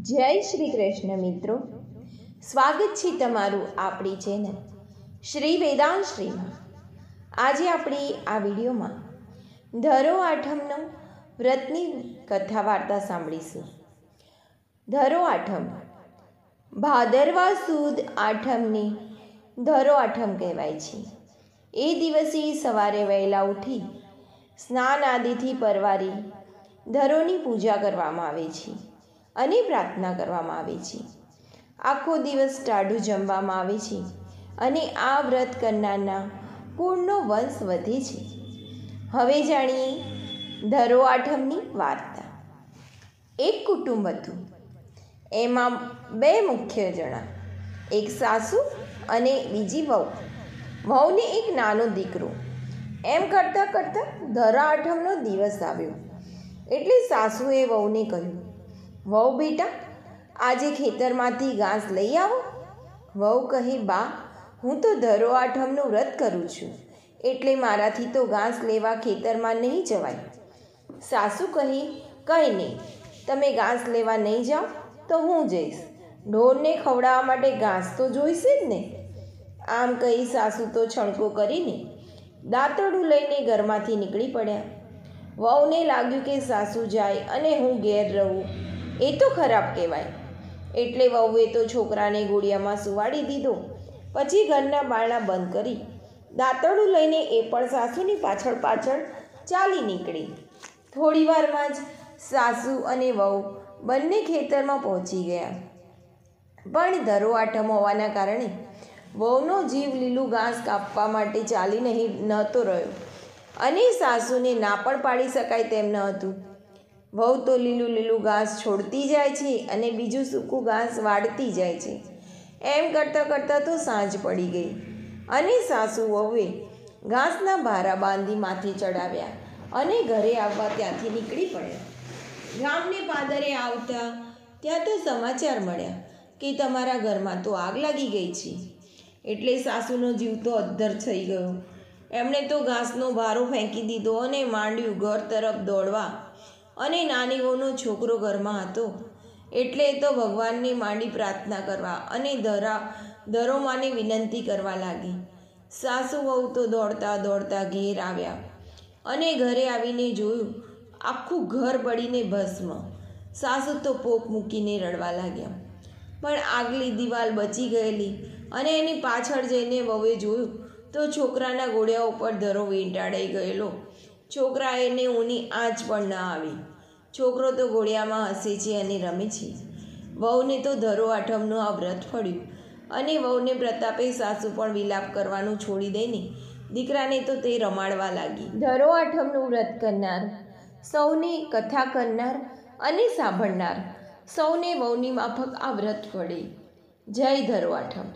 જય શ્રી કૃષ્ણ મિત્રો, સ્વાગત છે તમારું આપણી ચેનલ શ્રી વેદાંત શ્રીમાં। આજે આપણે આ વિડીયોમાં ધરો આઠમનો વ્રતની કથા વાર્તા સાંભળીશું। ધરો આઠમ ભાદરવા સુદ આઠમની ધરો આઠમ કહેવાય છે। એ દિવસે સવારે વહેલા ઉઠી સ્નાન આદિથી પરવારી ધરોની પૂજા કરવામાં આવે છે અને પ્રાર્થના કરવામાં આવે છે। આખો દિવસ ટાઢું જમવામાં આવે છે અને આ વ્રત કરનારના કુળનો વંશ વધે છે। હવે જાણીએ ધરો આઠમની વાર્તા। એક કુટુંબ હતું, એમાં બે મુખ્ય જણા, એક સાસુ અને બીજી વહુ। વહુને એક નાનો દીકરો। એમ કરતાં કરતાં ધરા આઠમનો દિવસ આવ્યો એટલે સાસુએ વહુને કહ્યું, વહુ બેટા, આજે ખેતરમાંથી ઘાસ લઈ આવો। વહુ કહે, બા, હું તો ધરો આઠમનું વ્રત કરું છું એટલે મારાથી તો ઘાસ લેવા ખેતરમાં નહીં જવાય। સાસુ કહે, કંઈ નહીં, તમે ઘાસ લેવા નહીં જાઓ તો હું જઈશ, ઢોરને ખવડાવવા માટે ઘાસ તો જોઈશે જ ને। આમ કહી સાસુ તો છણકો કરીને દાંતરડું લઈને ઘરમાંથી નીકળી પડ્યા। વહુને લાગ્યું કે સાસુ જાય અને હું ઘેર રહું એ તો ખરાબ કહેવાય, એટલે વહુએ તો છોકરાને ઘોડિયામાં સુવાડી દીધો। પછી ઘરના બારણા બંધ કરી દાંતરડું લઈને એ પણ સાસુની પાછળ પાછળ ચાલી નીકળી। થોડી વારમાં જ સાસુ અને વહુ બંને ખેતરમાં પહોંચી ગયા, પણ ધરો આઠમ હોવાના કારણે વહુનો જીવ લીલું ઘાસ કાપવા માટે ચાલી નહોતો રહ્યો અને સાસુને ના પણ પાડી શકાય તેમ ન હતું। વહુ તો લીલું ઘાસ છોડતી જાય છે અને બીજું સૂકું ઘાસ વાળતી જાય છે। એમ કરતાં કરતાં તો સાંજ પડી ગઈ અને સાસુ વહુએ ઘાસના ભારા બાંધી માથે ચડાવ્યા અને ઘરે આવવા ત્યાંથી નીકળી પડ્યા। ગામને પાદરે આવતા ત્યાં તો સમાચાર મળ્યા કે તમારા ઘરમાં તો આગ લાગી ગઈ છે। એટલે સાસુનો જીવ તો અદ્ધર થઈ ગયો। એમણે તો ઘાસનો ભારો ફેંકી દીધો અને માંડ્યું ઘર તરફ દોડવા। અને નાની વહુનો છોકરો ઘરમાં હતો એટલે તો ભગવાનને માંડી પ્રાર્થના કરવા અને ધરોમાને વિનંતી કરવા લાગી। સાસુ વહુ તો દોડતા દોડતા ઘેર આવ્યા અને ઘરે આવીને જોયું આખું ઘર બળીને ભસ્મ। સાસુ તો પોક મૂકીને રડવા લાગ્યા, પણ આગલી દિવાલ બચી ગયેલી અને એની પાછળ જઈને વહુએ જોયું તો છોકરાના ઘોડિયા ઉપર ધરો વીંટાળાઈ ગયેલો। છોકરા એને ઊની આંચ પણ ન આવી। છોકરો તો ઘોડિયામાં હસે છે અને રમે છે। વહુને તો ધરો આઠમનું આ વ્રત ફળ્યું અને વહુને પ્રતાપે સાસુ પણ વિલાપ કરવાનું છોડી દઈને દીકરાને તો તે રમાડવા લાગી। ધરો આઠમનું વ્રત કરનાર સૌને, કથા કરનાર અને સાંભળનાર સૌને વહુની માફક આ વ્રત ફળે। જય ધરો આઠમ।